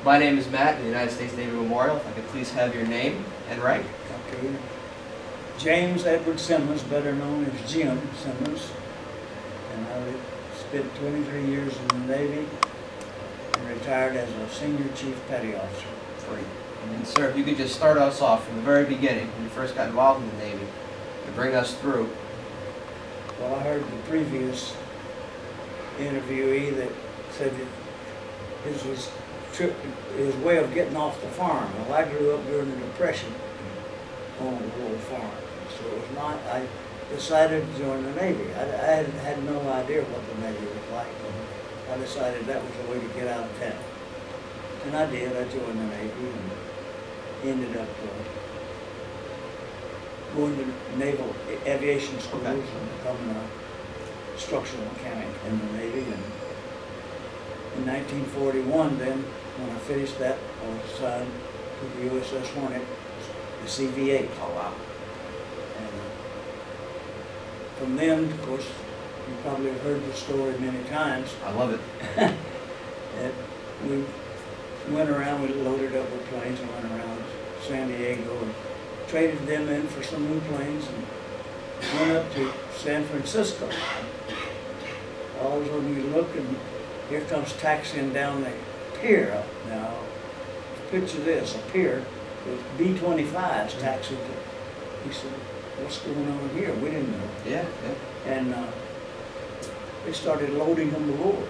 My name is Matt in the United States Navy Memorial. If I could please have your name and rank. Okay. James Edward Simmons, better known as Jim Simmons, and I spent 23 years in the Navy and retired as a senior chief petty officer. Great. And sir, if you could just start us off from the very beginning, when you first got involved in the Navy, and bring us through. Well, I heard the previous interviewee that said that his way of getting off the farm. Well, I grew up during the Depression on a rural farm, so it was not. I decided to join the Navy. I had no idea what the Navy was like. I decided that was the way to get out of town, and I did. I joined the Navy and ended up going to Naval Aviation Schools and becoming a structural mechanic in the Navy. And in 1941, then, when I finished that, I was assigned to the USS Hornet, the CV-8. Oh, wow. And from then, of course, you probably have heard the story many times. I love it. That we went around, we loaded up with planes and went around San Diego and traded them in for some new planes and went up to San Francisco. All of a sudden you look and here comes taxiing down the pier. Now, picture this, a pier with B-25s taxiing. He said, what's going on here? We didn't know. Yeah. And they started loading them aboard.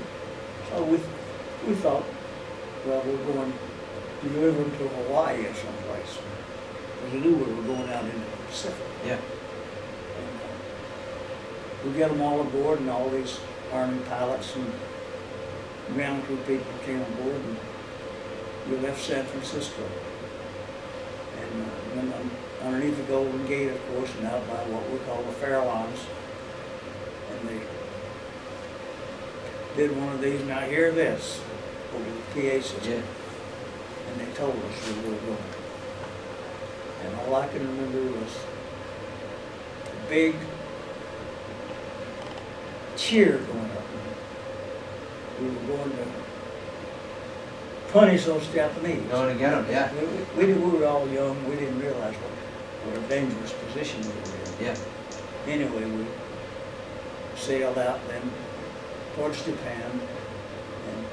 So we thought, well, we're going to deliver them to Hawaii or someplace. Because we knew we were going out into the Pacific. Yeah. And we got them all aboard, and all these Army pilots and ground crew people came aboard, and we left San Francisco. And went underneath the Golden Gate, of course, and out by what we call the Farallones. And they did one of these. Now hear this over the PA system. Yeah. And they told us we were going. And all I can remember was a big cheer going up. We were going to punish those Japanese. Going to get them, yeah. We were all young. We didn't realize what a dangerous position we were in. Yeah. Anyway, we sailed out then towards Japan, and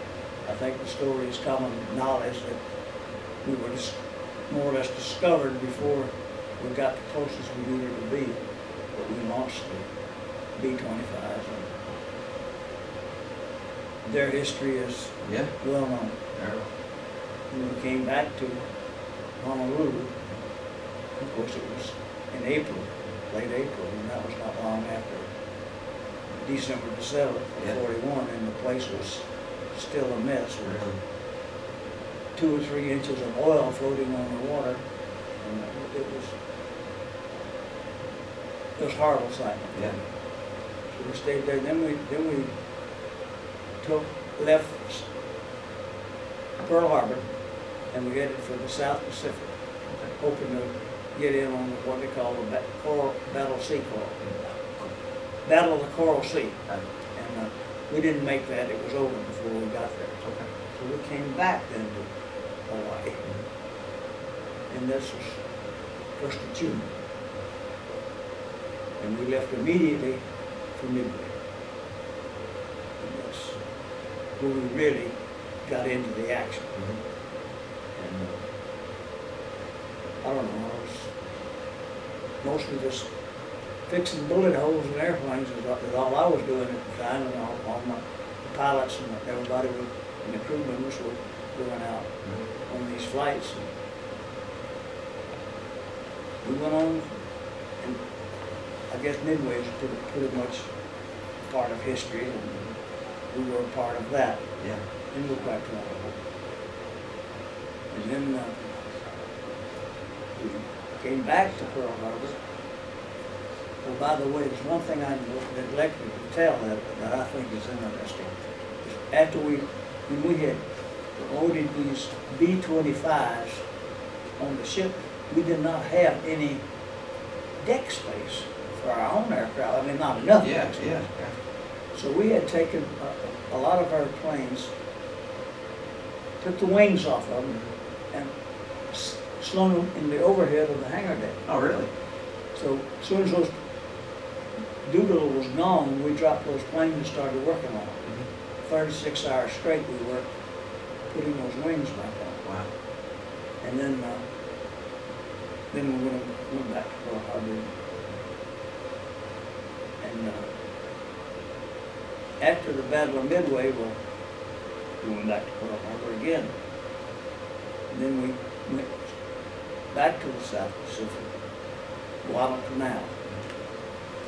I think the story is common knowledge that we were just more or less discovered before we got the closest we needed to be, but we launched the B-25s. Their history is well known. When we came back to Honolulu, of course it was in April, late April, and that was not long after December the 7th of 41, and the place was still a mess. Really? 2 or 3 inches of oil floating on the water, and it was a horrible sight. Yeah. So we stayed there. Then we left Pearl Harbor, and we headed for the South Pacific, hoping to get in on what they call the Battle of the Coral Sea. And we didn't make that. It was over before we got there. Okay. So we came back then to Hawaii, and this was 1st of June. And we left immediately for Midway. And that's where we really got into the action. And I don't know, I was mostly just fixing bullet holes in airplanes is all I was doing at the time, and all my pilots and everybody and the crew members were going out on these flights. And we went on, and I guess Midway is pretty much part of history, and we were a part of that. Yeah. And we were quite proud of it. And then we came back to Pearl Harbor. Well, by the way, there's one thing I neglected to tell that I think is interesting. After when we had loaded these B-25s on the ship, we did not have any deck space for our own aircraft. I mean, not enough. Yeah. So we had taken a lot of our planes took the wings off of them and slung them in the overhead of the hangar deck. Oh, really? So as soon as those Doolittle was gone, we dropped those planes and started working on them. 36 hours straight we worked putting those wings back on. Wow. And then we went back to Pearl Harbor. And after the Battle of Midway, we went back to Pearl Harbor again. And then we went back to the South Pacific, Guadalcanal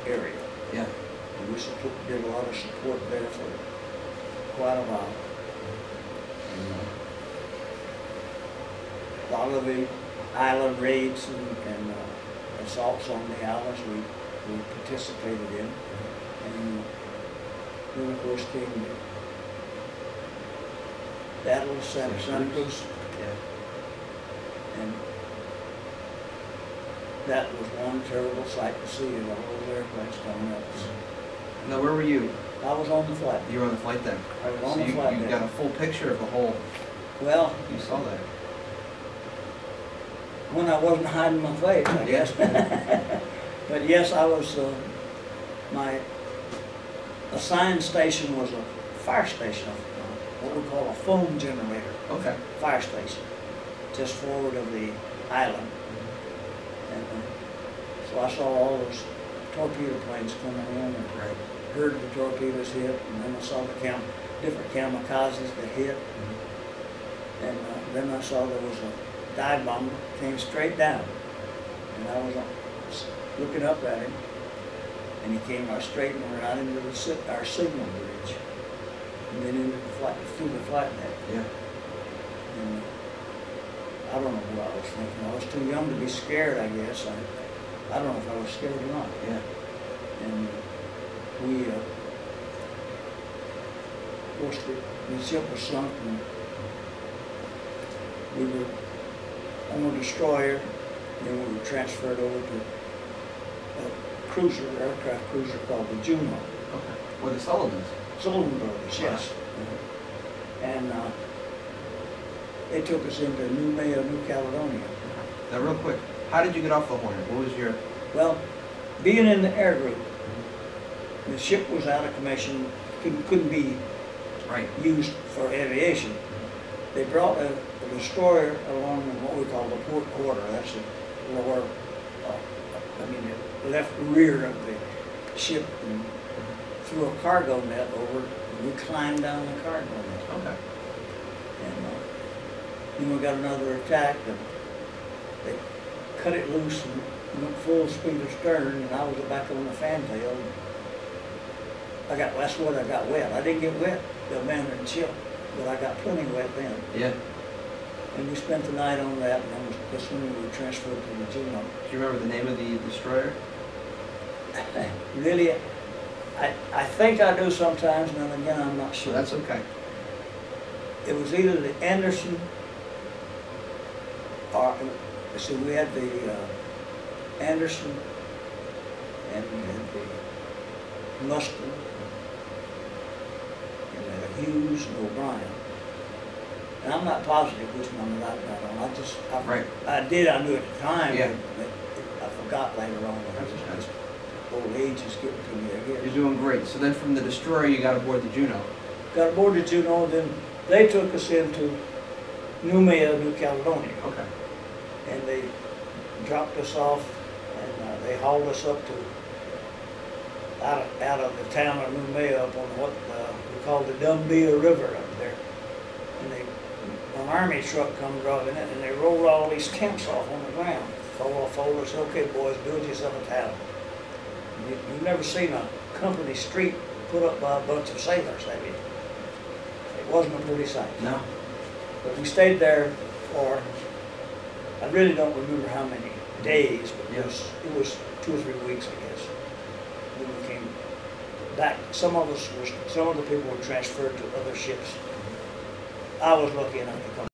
area. Yeah. And we did a lot of support there for quite a while. And, a lot of the island raids and assaults on the islands we participated in. And then of course came the Battle of Santa Cruz. Yeah. And that was one terrible sight to see, and all those airplanes coming at us. Now, where were you? I was on the flight. You were on the flight deck. I was on So the flight you deck. got a full picture of the whole. Well, You saw that. when I wasn't hiding my face, I guess. But yes, I was, my assigned station was a fire station, what we call a foam generator Okay. fire station, just forward of the island. And so I saw all those torpedo planes coming in and Right. heard the torpedoes hit, and then I saw the different kamikazes that hit. And then I saw there was a dive bomber came straight down, and I was looking up at him, and he came right straight and right into our signal bridge, and then into the flight, through the flight deck. Yeah. And I don't know what I was thinking. I was too young to be scared, I guess. I don't know if I was scared or not. Yeah. And we, of course, the ship was sunk, and we were on a destroyer, and then we were transferred over to a cruiser, aircraft cruiser called the Juno. Okay. Well, the Sullivans. Sullivan Brothers, yes. And they took us into Noumea, New Caledonia. Now, real quick, how did you get off the Hornet? What was your? Well, being in the air group, the ship was out of commission, couldn't be Right. used for aviation. They brought a destroyer along what we call the port quarter. That's the lower, the left rear of the ship, and threw a cargo net over, and we climbed down the cargo net. Okay. And then we got another attack, and they cut it loose and went full speed astern, and I was back on the fantail. That's what I got wet. I didn't get wet, the abandoned ship, but I got plenty wet then. Yeah. And we spent the night on that, and that's when we were transferred to the Juno. Do you remember the name of the destroyer? Really, I think I do sometimes, and then again, I'm not sure. That's okay. It was either the Anderson or, see, we had the Anderson and we had the Mustin and the Hughes and O'Brien. And I'm not positive which one that I got on. Right. I knew at the time, Yeah. but I forgot later on. Just old age is getting to me, I guess. You're doing great. So then from the destroyer, you got aboard the Juno. Got aboard the Juno, then they took us into Noumea, New Caledonia. Okay. And they dropped us off, and they hauled us up to out of the town of Noumea up on what we call the Dumbia River up there. And an army truck come driving in, and they rolled all these tents off on the ground. Fold us, okay boys, build yourself a town. You've never seen a company street put up by a bunch of sailors, have you? It wasn't a pretty sight. No. But we stayed there for, I really don't remember how many days, but it was 2 or 3 weeks, I guess. Then we came back. Some of the people were transferred to other ships. I was lucky enough to come